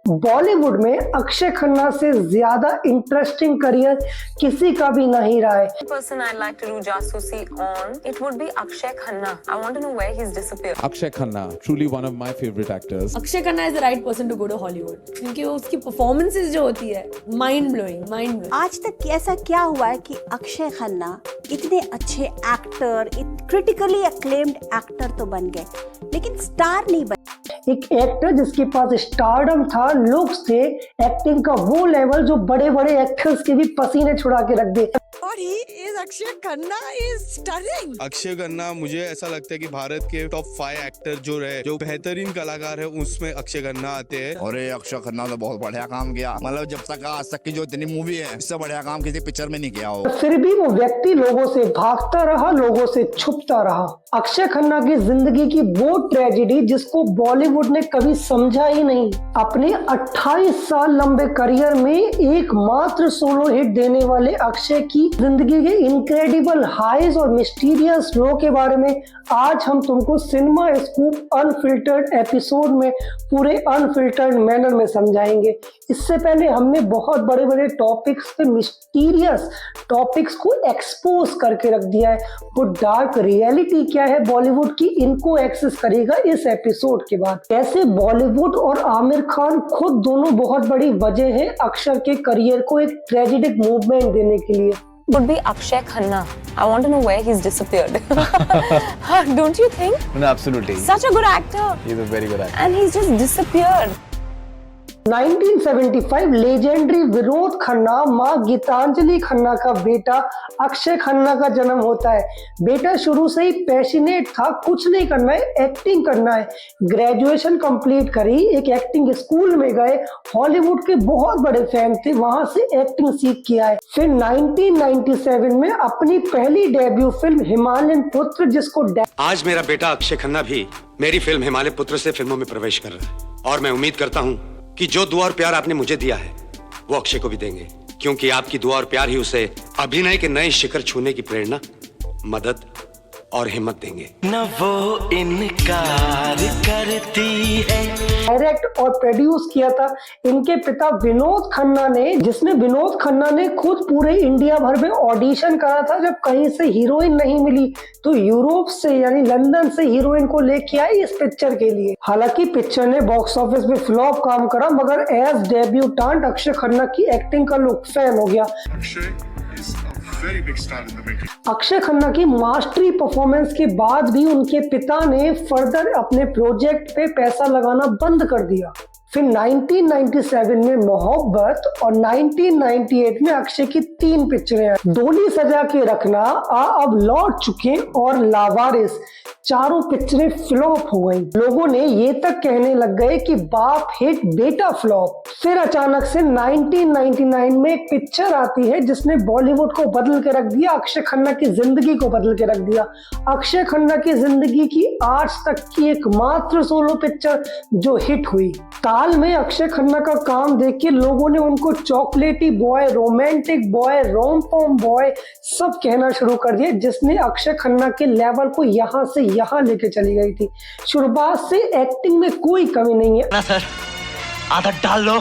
बॉलीवुड में अक्षय खन्ना से ज्यादा इंटरेस्टिंग करियर किसी का भी नहीं रहा है। Person I'd like to do jasusi on, it would be Akshay Khanna. I want to know where he's disappeared. Akshay Khanna, truly one of my favorite actors. Akshaye Khanna is the right person to go to Hollywood, क्योंकि उसकी performances जो होती है mind blowing. आज तक ऐसा क्या हुआ है कि अक्षय खन्ना इतने अच्छे एक्टर, क्रिटिकली अक्लेम्ड एक्टर तो बन गए, लेकिन स्टार नहीं बने। एक एक्टर जिसके पास स्टारडम था, लुक्स थे, एक्टिंग का वो लेवल जो बड़े बड़े एक्टर्स के भी पसीने छुड़ा के रख दे। Akshaye Khanna is stunning. अक्षय खन्ना, मुझे ऐसा लगता है कि भारत के टॉप 5 एक्टर जो रहे, जो बेहतरीन कलाकार है, उसमें अक्षय खन्ना आते हैं। और अक्षय खन्ना तो बहुत बढ़िया काम किया, मतलब जब तक आज तक की जो इतनी मूवी है, इससे बढ़िया काम किसी पिक्चर में नहीं किया हो। फिर भी वो व्यक्ति लोगों से भागता रहा, लोगों से छुपता रहा। अक्षय खन्ना की जिंदगी की वो ट्रेजेडी जिसको बॉलीवुड ने कभी समझा ही नहीं। अपने 28 साल लंबे करियर में एकमात्र सोलो हिट देने वाले अक्षय की जिंदगी के इनक्रेडिबल हाइज और मिस्टीरियस लो के बारे में आज हम तुमको सिनेमा स्कूप अनफिल्टर्ड एपिसोड में पूरे अनफिल्टर्ड मैनर में समझाएंगे। इससे पहले हमने बहुत बड़े बड़े टॉपिक्स पे मिस्टीरियस टॉपिक्स को एक्सपोज करके रख दिया है। वो डार्क रियलिटी क्या है बॉलीवुड की, इनको एक्सेस करेगा इस एपिसोड के बाद। कैसे बॉलीवुड और आमिर खान खुद दोनों बहुत बड़ी वजह है अक्षय के करियर को एक ट्रेजिडिक मूवमेंट देने के लिए। Would be Akshay Khanna. I want to know where he's disappeared. Don't you think? No, absolutely. Such a good actor. He's a very good actor. And he's just disappeared. 1975 legendary Vinod Khanna मां गीतांजलि खन्ना का बेटा अक्षय खन्ना का जन्म होता है। बेटा शुरू से ही पैशनेट था, कुछ नहीं करना है, एक्टिंग करना है। ग्रेजुएशन कंप्लीट करी, एक एक्टिंग स्कूल में गए, हॉलीवुड के बहुत बड़े फैन थे, वहां से एक्टिंग सीख किया है। फिर 1997 में अपनी पहली डेब्यू फिल्म हिमालयन पुत्र, जिसको आज मेरा बेटा अक्षय खन्ना भी मेरी फिल्म हिमालय पुत्र से फिल्मों में प्रवेश कर रहा है, और मैं उम्मीद करता हूँ कि जो दुआ और प्यार आपने मुझे दिया है वो अक्षय को भी देंगे, क्योंकि आपकी दुआ और प्यार ही उसे अभिनय के नए शिखर छूने की प्रेरणा, मदद और हिम्मत देंगे। न वो इनकार करती है। डायरेक्ट और प्रोड्यूस किया था इनके पिता विनोद खन्ना ने, जिसमें विनोद खन्ना ने खुद पूरे इंडिया भर में ऑडिशन करा था। जब कहीं से हीरोइन नहीं मिली तो यूरोप से यानी लंदन से हीरोइन को लेके आई इस पिक्चर के लिए। हालांकि पिक्चर ने बॉक्स ऑफिस में फ्लॉप काम करा, मगर एज डेब्यूटेंट अक्षय खन्ना की एक्टिंग का लोग फैन हो गया। अक्षय खन्ना की मास्टरी परफॉर्मेंस के बाद भी उनके पिता ने फर्दर अपने प्रोजेक्ट पे पैसा लगाना बंद कर दिया। फिर 1997 में मोहब्बत और 1998 में अक्षय की 3 पिक्चरें आई। डोली सजा के रखना, अब लौट चुके और लावारिस, चारों पिक्चरें फ्लॉप हो गई। लोगों ने ये तक कहने लग गए कि बाप हिट बेटा फ्लॉप। फिर अचानक से 1999 में एक पिक्चर आती है जिसने बॉलीवुड को बदल के रख दिया, अक्षय खन्ना की जिंदगी को बदल के रख दिया। अक्षय खन्ना की जिंदगी की आज तक की एकमात्र सोलो पिक्चर जो हिट हुई। ताल में अक्षय खन्ना का काम देख के लोगों ने उनको चॉकलेटी बॉय, रोमांटिक बॉय, रोम पॉम बॉय सब कहना शुरू कर दिया, जिसने अक्षय खन्ना के लेवल को यहाँ से यहाँ लेके चली गई थी। शुरुआत से एक्टिंग में कोई कमी नहीं है। ना सर, आदत डाल लो,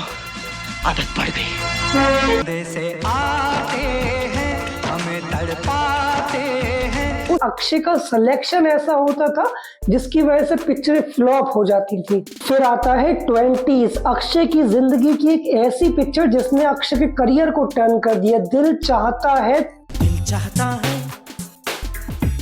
आदत पड़ गई। से आते हैं, हमें तड़पाते हैं। अक्षय का सिलेक्शन ऐसा होता था जिसकी वजह से पिक्चरें फ्लॉप हो जाती थी। फिर आता है 20s, अक्षय की जिंदगी की एक ऐसी पिक्चर जिसने अक्षय के करियर को टर्न कर दिया। दिल चाहता है, दिल चाहता है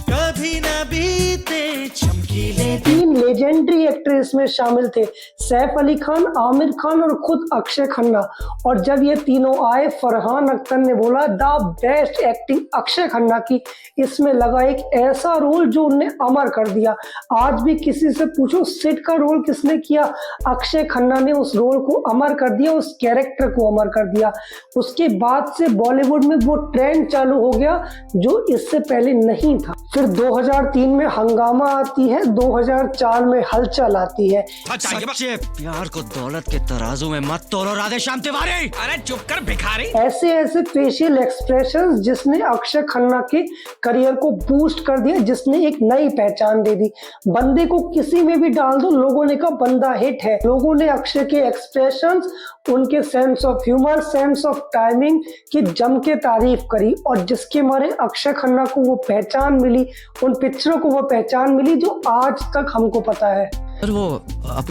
कभी ना बीते चमकीले। 3 लेजेंडरी एक्टर इसमें शामिल थे, सैफ अली खान, आमिर खान और खुद अक्षय खन्ना। और जब ये तीनों आए, फरहान अख्तर ने बोला the best acting Akshay Khanna की। इसमें लगा एक ऐसा रोल जो उन्हें अमर कर दिया। आज भी किसी से पूछो सिड का रोल किसने किया, अक्षय खन्ना ने उस रोल को अमर कर दिया, उस कैरेक्टर को अमर कर दिया। उसके बाद से बॉलीवुड में वो ट्रेंड चालू हो गया जो इससे पहले नहीं था। फिर 2003 में हंगामा आती है, 2004 में हलचल आती है। सच्चे प्यार को दौलत के तराजू में मत तोलो राधेश्याम तिवारी। अरे चुप कर भिखारी। ऐसे ऐसे फेशियल एक्सप्रेशंस जिसने अक्षय खन्ना के करियर को बूस्ट कर दिया, जिसने एक नई पहचान दे दी। बंदे को किसी में भी डाल दो, लोगों ने कहा बंदा हिट है। लोगों ने अक्षय के एक्सप्रेशंस, उनके sense of humour, sense of timing की जम के तारीफ करी, और जिसके मारे अक्षय खन्ना को वो पहचान मिली, उन पिक्चरों को वो पहचान मिली जो आज तक हमको पता है। सर वो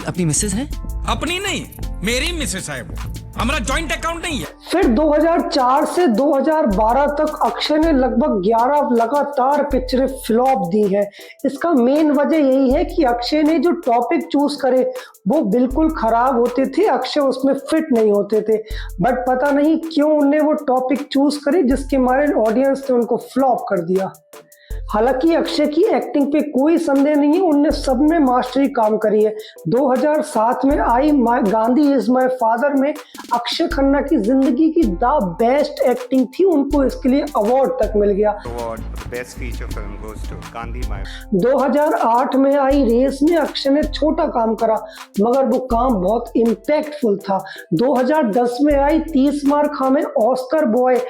अपनी मिसेज है? अपनी नहीं, मेरी मिसेस है वो, हमारा जॉइंट अकाउंट नहीं है। फिर 2004 से 2012 तक अक्षय ने लगभग 11 लगातार पिक्चरें फ्लॉप दी है। इसका मेन वजह यही है कि अक्षय ने जो टॉपिक चूज करे वो बिल्कुल खराब होते थे, अक्षय उसमें फिट नहीं होते थे। बट पता नहीं क्यों उन्होंने वो टॉपिक चूज करे जिसके मारे ऑडियंस ने उनको फ्लॉप कर दिया। हालांकि अक्षय की एक्टिंग पे कोई संदेह नहीं है, उनने सब में मास्टरी काम करी है। 2007 में आई गांधी इज माय फादर में अक्षय खन्ना की जिंदगी की द बेस्ट एक्टिंग थी, उनको इसके लिए अवार्ड तक मिल गया। Best feature film goes to Gandhi my. 2008 में आई रेस में अक्षय ने छोटा काम करा, मगर वो काम बहुत इम्पैक्टफुल था। 2010 में आई 30 मार खा में ऑस्कर बॉय,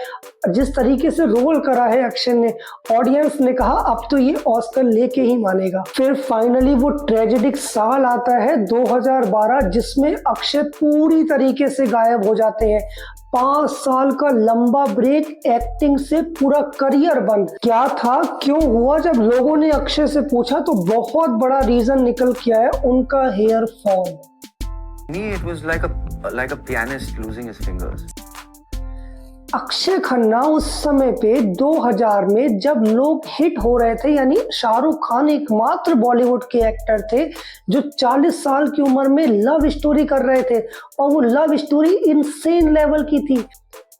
जिस तरीके से रोल करा है अक्षय ने, ऑडियंस ने कहा अब तो ये ऑस्कर लेके ही मानेगा। फिर फाइनली वो ट्रेजेडिक साल आता है 2012, जिसमें अक्षय पूरी तरीके से गायब हो जाते हैं। 5 साल का लंबा ब्रेक, एक्टिंग से पूरा करियर बंद। क्या था, क्यों हुआ? जब लोगों ने अक्षय से पूछा तो बहुत बड़ा रीजन निकल के आया, उनका hair fall. It was like a pianist losing his fingers. Akshaye Khanna उस समय पे 2000 में जब लोग हिट हो रहे थे, यानी शाहरुख खान एकमात्र बॉलीवुड के एक्टर थे जो 40 साल की उम्र में लव स्टोरी कर रहे थे, और वो लव स्टोरी इनसेन लेवल की थी।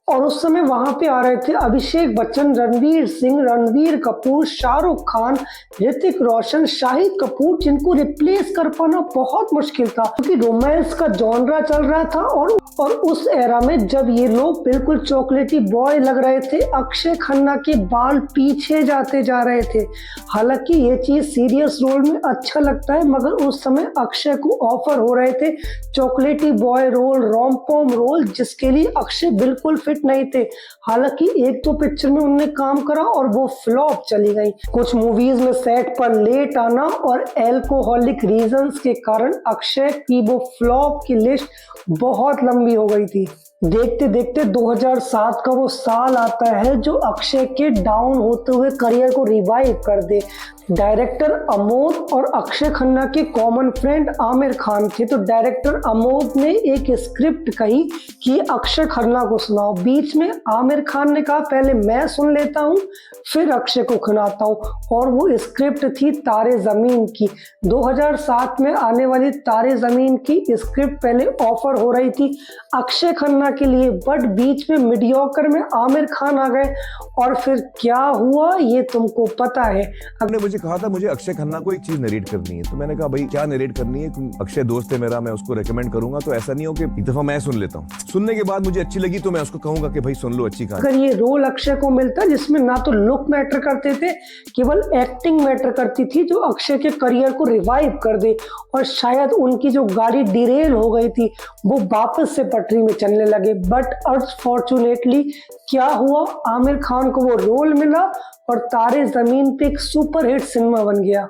और उस समय वहां पे आ रहे थे अभिषेक बच्चन, रणवीर सिंह, रणवीर कपूर, शाहरुख खान, ऋतिक रोशन, शाहिद कपूर, जिनको रिप्लेस कर पाना बहुत मुश्किल था, क्योंकि रोमांस का जॉनरा चल रहा था। और उस एरा में जब ये लोग बिल्कुल चॉकलेटी बॉय लग रहे थे, अक्षय खन्ना के बाल पीछे जाते जा रहे थे। हालांकि ये चीज सीरियस रोल में अच्छा लगता है, मगर उस समय अक्षय को ऑफर हो रहे थे चॉकलेटी बॉय रोल, रोम-कॉम रोल, जिसके लिए अक्षय बिल्कुल फिट नहीं थे। हालांकि एक तो पिक्चर में उन्होंने काम करा और वो फ्लॉप चली गई। कुछ मूवीज में सेट पर लेट आना और एल्कोहलिक रीजंस के कारण अक्षय की वो फ्लॉप की लिस्ट बहुत लंबी हो गई थी। देखते देखते 2007 का वो साल आता है जो अक्षय के डाउन होते हुए करियर को रिवाइव कर दे। डायरेक्टर अमोद और अक्षय खन्ना के कॉमन फ्रेंड आमिर खान थे, तो डायरेक्टर अमोद ने एक स्क्रिप्ट कही कि अक्षय खन्ना को सुनाओ। बीच में आमिर खान ने कहा पहले मैं सुन लेता हूँ फिर अक्षय को सुनाता हूँ, और वो स्क्रिप्ट थी तारे जमीन की। 2007 में आने वाली तारे जमीन की स्क्रिप्ट पहले ऑफर हो रही थी अक्षय खन्ना के लिए, बट बीच में मीडियोकर में आमिर खान आ गए, और फिर क्या हुआ ये तुमको पता है। आपने मुझे कहा था मुझे अक्षय खन्ना को एक चीज नरेट करनी है, तो मैंने कहा भाई क्या नरेट करनी है, अक्षय दोस्त है मेरा, मैं उसको रेकमेंड करूंगा, तो ऐसा नहीं हो कि एक दफा मैं सुन लेता हूँ, सुनने के बाद मुझे अच्छी लगी तो मैं उसको कहूंगा कि भाई सुन लो अच्छी कहानी। अगर ये रोल अक्षय को मिलता जिसमें ना तो लुक मैटर करते थे, केवल एक्टिंग मैटर करती थी, जो अक्षय के करियर को रिवाइव कर दे, और शायद उनकी जो गाड़ी डिरेल हो गई थी वो वापस से पटरी में चलने लगे। बट अनफॉर्चुनेटली क्या हुआ, आमिर खान को वो रोल मिला और तारे जमीन पे एक सुपरहिट सिनेमा बन गया।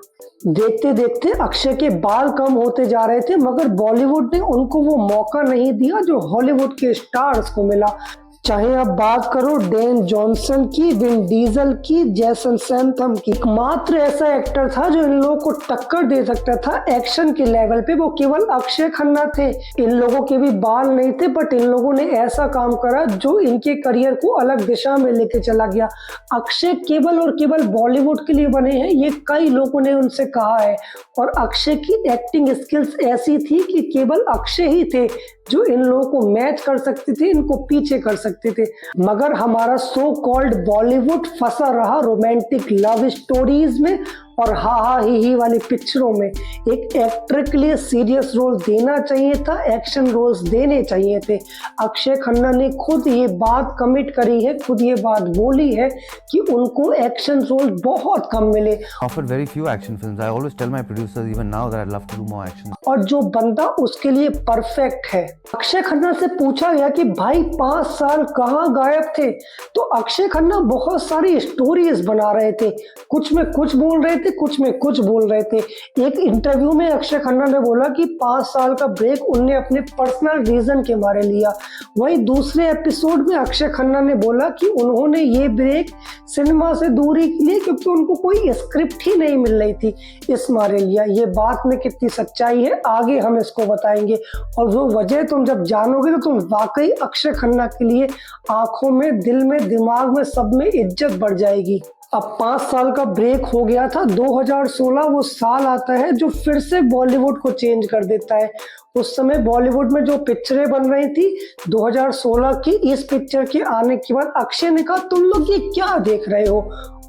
देखते देखते अक्षय के बाल कम होते जा रहे थे, मगर बॉलीवुड ने उनको वो मौका नहीं दिया जो हॉलीवुड के स्टार्स को मिला। चाहे आप बात करो डेन जॉनसन की, विन डीजल की, जैसन सैंथम की, एकमात्र ऐसा एक्टर था जो इन लोगों को टक्कर दे सकता था एक्शन के लेवल पे, वो केवल अक्षय खन्ना थे। इन लोगों के भी बाल नहीं थे, बट इन लोगों ने ऐसा काम करा जो इनके करियर को अलग दिशा में लेके चला गया। अक्षय केवल और केवल बॉलीवुड के लिए बने हैं, ये कई लोगों ने उनसे कहा है, और अक्षय की एक्टिंग स्किल्स ऐसी थी कि केवल अक्षय ही थे जो इन लोगों को मैच कर सकते थे, इनको पीछे कर सकते थे। मगर हमारा सो कॉल्ड बॉलीवुड फंसा रहा रोमांटिक लव स्टोरीज में, और हा हा ही वाली पिक्चरों में एक एक्टर के लिए सीरियस रोल देना चाहिए था, एक्शन रोल्स देने चाहिए थे। अक्षय खन्ना ने खुद ये बात कमिट करी है, खुद ये बात बोली है कि उनको एक्शन रोल बहुत कम मिले। Offered very few action films. I always tell my producers even now that I'd love to do more action. और जो बंदा उसके लिए परफेक्ट है। अक्षय खन्ना से पूछा गया कि भाई 5 साल कहाँ गायब थे, तो अक्षय खन्ना बहुत सारी स्टोरीज बना रहे थे, कुछ में कुछ बोल रहे थे, कुछ में कुछ बोल रहे थे। एक इंटरव्यू में अक्षय खन्ना ने बोला कि 5 साल का ब्रेक उनने अपने पर्सनल रीजन के मारे लिया। वहीं दूसरे एपिसोड में अक्षय खन्ना ने बोला कि उन्होंने ये ब्रेक सिनेमा से दूरी के लिए, क्योंकि उनको कोई स्क्रिप्ट ही नहीं मिल रही थी, इस मारे लिया। ये बात में कितनी सच्चाई है आगे हम इसको बताएंगे, और वो वजह तुम जब जानोगे तो तुम वाकई अक्षय खन्ना के लिए आंखों में, दिल में, दिमाग में, सब में इज्जत बढ़ जाएगी। अब 5 साल का ब्रेक हो गया था, 2016 वो साल आता है जो फिर से बॉलीवुड को चेंज कर देता है। उस समय बॉलीवुड में जो पिक्चरें बन रही थी 2016 की, इस पिक्चर के आने के बाद अक्षय ने कहा तुम लोग ये क्या देख रहे हो,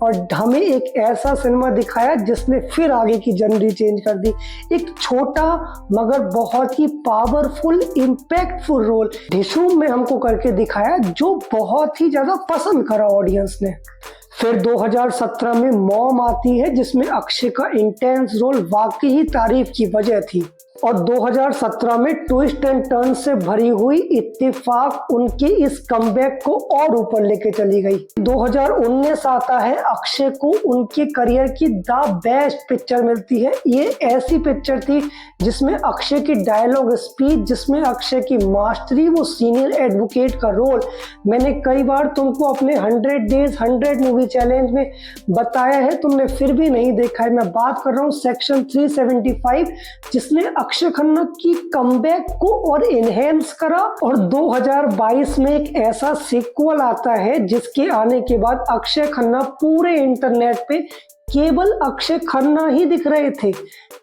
और हमें एक ऐसा सिनेमा दिखाया जिसने फिर आगे की जर्नी चेंज कर दी। एक छोटा मगर बहुत ही पावरफुल, इम्पैक्टफुल रोल ढिशूम में हमको करके दिखाया, जो बहुत ही ज्यादा पसंद करा ऑडियंस ने। फिर 2017 में मॉम आती है, जिसमें अक्षय का इंटेंस रोल वाकई ही तारीफ की वजह थी, और 2017 में ट्विस्ट एंड टर्न से भरी हुई इत्तेफाक उनके इस कमबैक को और ऊपर लेके चली गई। 2019 आता है, अक्षय को उनके करियर की द बेस्ट पिक्चर मिलती है। ये ऐसी पिक्चर थी जिसमें अक्षय की डायलॉग स्पीच, जिसमें अक्षय की मास्टरी, वो सीनियर एडवोकेट का रोल। मैंने कई बार तुमको अपने 100 डेज 100 मूवी चैलेंज में बताया है, तुमने फिर भी नहीं देखा है। मैं बात कर रहा हूँ सेक्शन 375, जिसने अक्षय खन्ना की कमबैक को और एनहेंस करा। और 2022 में एक ऐसा सीक्वल आता है जिसके आने के बाद अक्षय खन्ना पूरे इंटरनेट पे केवल अक्षय खन्ना ही दिख रहे थे।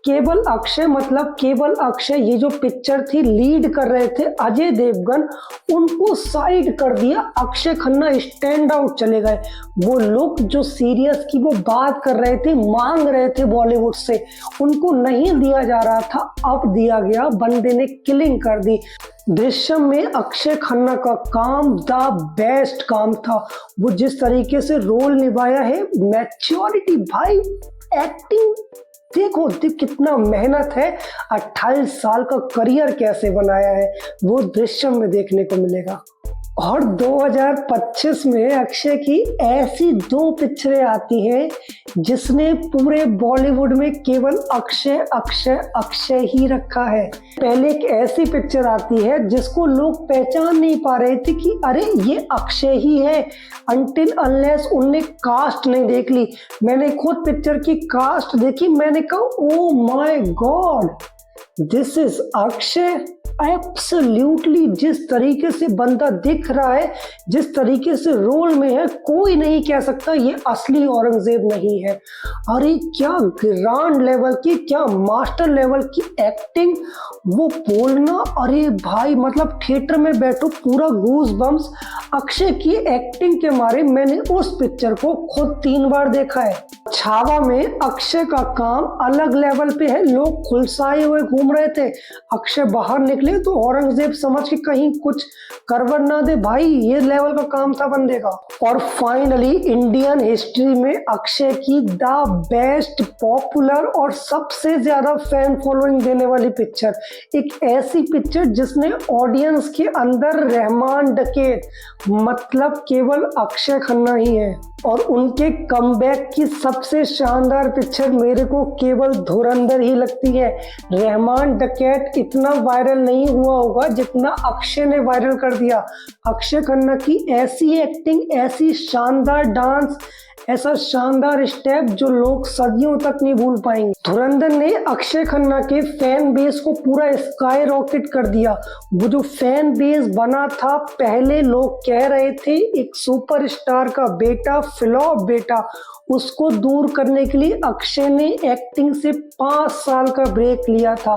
केवल अक्षय मतलब केवल अक्षय। ये जो पिक्चर थी लीड कर रहे थे अजय देवगन, उनको साइड कर दिया, अक्षय खन्ना स्टैंड आउट चले गए। वो लोग जो सीरियस की वो बात कर रहे थे, मांग रहे थे बॉलीवुड से, उनको नहीं दिया जा रहा था, अब दिया गया। बंदे ने किलिंग कर दी। दृश्यम में अक्षय खन्ना का काम द बेस्ट काम था। वो जिस तरीके से रोल निभाया है, मैच्योरिटी, भाई एक्टिंग देखो कितना मेहनत है, 28 साल का करियर कैसे बनाया है, वो दृश्यम में देखने को मिलेगा। और 2025 में अक्षय की ऐसी 2 पिक्चरें आती हैं जिसने पूरे बॉलीवुड में केवल अक्षय अक्षय अक्षय ही रखा है। पहले एक ऐसी पिक्चर आती है जिसको लोग पहचान नहीं पा रहे थे कि अरे ये अक्षय ही है, अनटिल अनलेस उनने कास्ट नहीं देख ली। मैंने खुद पिक्चर की कास्ट देखी, मैंने कहा oh my God, this is Akshay. Absolutely जिस तरीके से बंदा दिख रहा है, जिस तरीके से रोल में है, कोई नहीं कह सकता ये असली औरंगजेब नहीं है। अरे क्या ग्रांड लेवल की, क्या मास्टर लेवल की एक्टिंग, वो बोलना, अरे भाई मतलब थिएटर में बैठो पूरा गूज बम्स। अक्षय की एक्टिंग के मारे मैंने उस पिक्चर को खुद 3 बार देखा है। छावा में अक्षय का काम अलग लेवल पे है, लोग खुलसाए हुए घूम रहे थे। अक्षय बाहर निकले तो औरंगजेब समझ के कहीं कुछ करवट ना दे, भाई ये लेवल का काम था बंदे का। और फाइनली इंडियन हिस्ट्री में अक्षय की द बेस्ट, पॉपुलर और सबसे ज्यादा फैन फॉलोइंग देने वाली पिक्चर, एक ऐसी पिक्चर जिसने ऑडियंस के अंदर रहमान डकैत मतलब केवल अक्षय खन्ना ही है। और उनके कमबैक की सबसे शानदार पिक्चर मेरे को केवल धुरंधर ही लगती है। रहमान डकैत इतना वायरल नहीं हुआ होगा जितना अक्षय ने वायरल कर दिया। अक्षय खन्ना की ऐसी एक्टिंग, ऐसी शानदार डांस, ऐसा शानदार स्टेप जो लोग सदियों तक नहीं भूल पाएंगे। धुरंधर ने अक्षय खन्ना के फैन बेस को पूरा स्काई रॉकेट कर दिया। वो जो फैन बेस बना था, पहले लोग कह रहे थे एक सुपरस्टार का बेटा, फ्लॉप बेटा, उसको दूर करने के लिए अक्षय ने एक्टिंग से 5 साल का ब्रेक लिया था।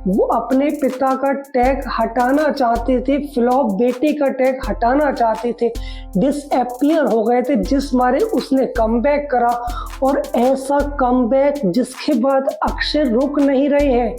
वो अपने पिता का टैग हटाना चाहते थे, फ्लॉप बेटे का टैग हटाना चाहते थे, डिसअपियर हो गए थे, जिस मारे उसने कमबैक करा, और ऐसा कमबैक जिसके बाद अक्षय रुक नहीं रहे हैं।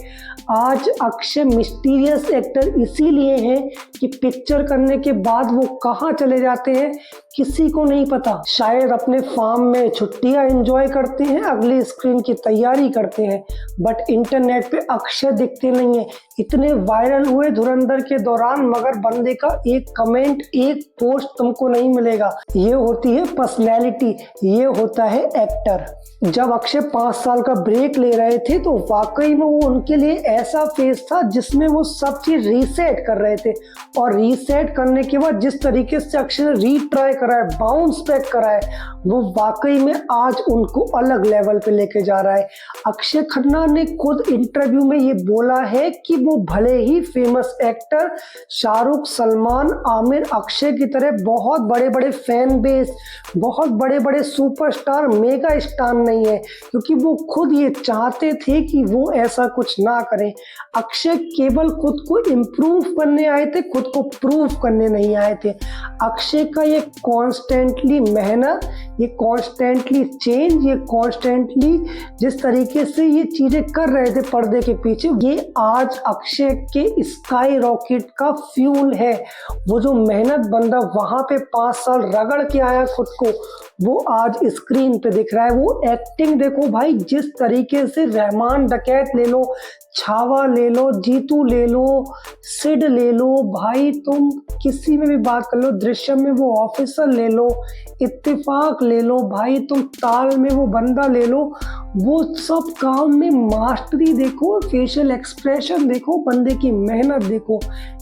आज अक्षय मिस्टीरियस एक्टर इसीलिए हैं कि पिक्चर करने के बाद वो कहाँ चले जाते हैं किसी को नहीं पता। शायद अपने फार्म में छुट्टियां एंजॉय करते हैं, अगली स्क्रीन की तैयारी करते हैं, बट इंटरनेट पे अक्षय दिखते नहीं है। इतने वायरल हुए धुरंधर के दौरान, मगर बंदे का एक कमेंट, एक पोस्ट तुमको नहीं मिलेगा। ये होती है पर्सनैलिटी, ये होता है एक्टर। जब अक्षय 5 साल का ब्रेक ले रहे थे तो वाकई में वो उनके लिए ऐसा फेज था जिसमें वो सब चीज रीसेट कर रहे थे, और रीसेट करने के बाद जिस तरीके से अक्षय ने रीट्राई करा है, बाउंस बैक करा है, वो वाकई में आज उनको अलग लेवल पे लेके जा रहा है। अक्षय खन्ना ने खुद इंटरव्यू में ये बोला है कि वो भले ही फेमस एक्टर शाहरुख, सलमान, आमिर, अक्षय की तरह बहुत बड़े बड़े फैन बेस, बहुत बड़े बड़े सुपरस्टार, मेगा स्टार नहीं है, क्योंकि वो खुद ये चाहते थे कि वो ऐसा कुछ ना करें। अक्षय केवल खुद को इम्प्रूव करने आए थे, खुद को प्रूव करने नहीं आए थे। अक्षय का ये कॉन्स्टेंटली मेहनत, ये कॉन्स्टेंटली चेंज, ये कॉन्स्टेंटली जिस तरीके से ये चीजें कर रहे थे पर्दे के पीछे, ये आज अक्षय के स्काई रॉकेट का फ्यूल है। वो जो मेहनत बंदा वहां पे 5 साल रगड़ के आया खुद को, वो आज स्क्रीन पे दिख रहा है। वो एक्टिंग देखो भाई, जिस तरीके से रहमान डकैत ले लो, छावा ले लो, जीतू ले लो, सिड ले लो, भाई तुम किसी में भी बात कर लो, दृश्यम में वो ऑफिसर ले लो, इत्तेफाक ले लो, भाई तुम ताल में वो बंदा ले लो, वो सब काम में मास्टरी देखो, फेशियल एक्सप्रेशन देखो, बंदे की मेहनत देखो।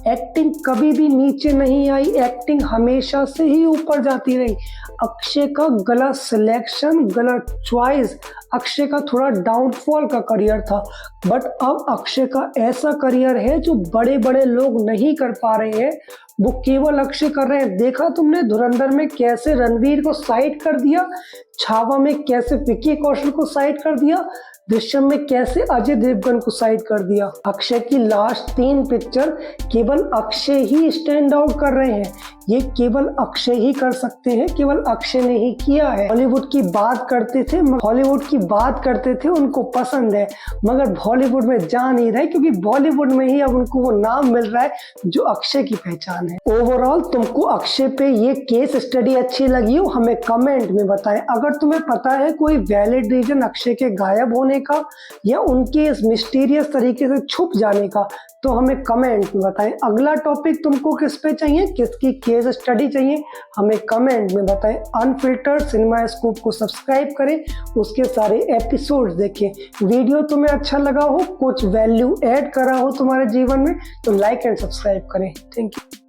एक्टिंग कभी भी नीचे नहीं आई, एक्टिंग हमेशा से ही ऊपर जाती रही। अक्षय का गलत सिलेक्शन, गलत चॉइस, अक्षय का थोड़ा डाउनफॉल का करियर था, बट अब अक्षय का ऐसा करियर है जो बड़े बड़े लोग नहीं कर पा रहे हैं, वो केवल अक्षय कर रहे हैं। देखा तुमने धुरंधर में कैसे रणवीर को साइड कर दिया, छावा में कैसे विक्की कौशल को साइड कर दिया, दृश्यम में कैसे अजय देवगन को साइड कर दिया। अक्षय की लास्ट 3 पिक्चर केवल अक्षय ही स्टैंड आउट कर रहे हैं। ये केवल अक्षय ही कर सकते हैं, केवल अक्षय ने ही किया है। हॉलीवुड की बात करते थे, हॉलीवुड की बात करते थे, उनको पसंद है, मगर बॉलीवुड में जा नहीं रहे, क्योंकि बॉलीवुड में ही अब उनको वो नाम मिल रहा है जो अक्षय की पहचान है। ओवरऑल तुमको अक्षय पे ये केस स्टडी अच्छी लगी हो, हमें कमेंट में बताएं। अगर तुम्हें पता है कोई वैलिड रीजन अक्षय के गायब होने का या उनके इस मिस्टीरियस तरीके से छुप जाने का, तो हमें कमेंट में बताएं। अगला टॉपिक तुमको किस पे चाहिए, किसकी केस स्टडी चाहिए, हमें कमेंट में बताएं। अनफिल्टर्ड सिनेमा स्कूप को सब्सक्राइब करें, उसके सारे एपिसोड्स देखें। वीडियो तुम्हें अच्छा लगा हो, कुछ वैल्यू ऐड करा हो तुम्हारे जीवन में, तो लाइक एंड सब्सक्राइब करें। Thank you.